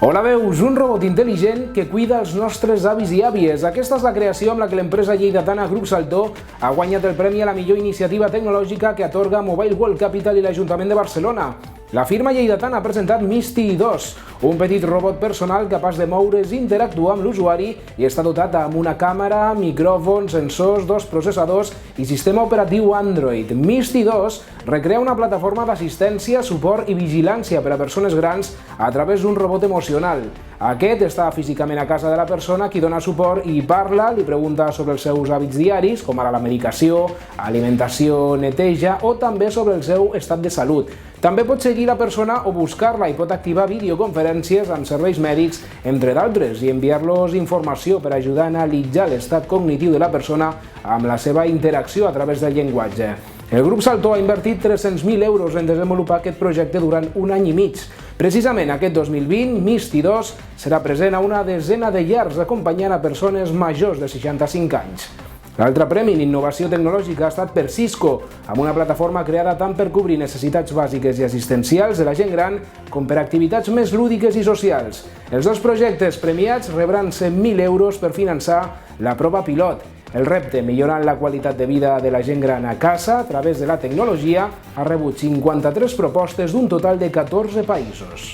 Hola veus, un robot intel·ligent que cuida els nostres avis i àvies. Aquesta és la creació amb la que l'empresa lleidatana Grup Saltó ha guanyat el premi a la millor iniciativa tecnològica que atorga Mobile World Capital i l'Ajuntament de Barcelona. La firma lleidatana ha presentat Misty 2, un petit robot personal capaç de moure's i interactuar amb l'usuari i està dotat amb una càmera, micròfons, sensors, 2 processadors i sistema operatiu Android. Misty 2 recrea una plataforma d'assistència, suport i vigilància per a persones grans a través d'un robot emocional. Aquest està físicament a casa de la persona qui dona suport i parla, li pregunta sobre els seus hàbits diaris, com ara la medicació, alimentació, neteja o també sobre el seu estat de salut. També pot seguir la persona o buscar-la i pot activar videoconferències amb serveis mèdics, entre d'altres, i enviar-los informació per ajudar a analitzar l'estat cognitiu de la persona amb la seva interacció a través del llenguatge. El Grup Saltó ha invertit 300.000 euros en desenvolupar aquest projecte durant un any i mig. Precisament aquest 2020, Misty 2 serà present a una desena de llars acompanyant a persones majors de 65 anys. L'altre premi en innovació tecnològica ha estat per Cisco, amb una plataforma creada tant per cobrir necessitats bàsiques i assistencials de la gent gran com per activitats més lúdiques i socials. Els dos projectes premiats rebran 100.000 euros per finançar la prova pilot. El repte, millorant la qualitat de vida de la gent gran a casa a través de la tecnologia, ha rebut 53 propostes d'un total de 14 països.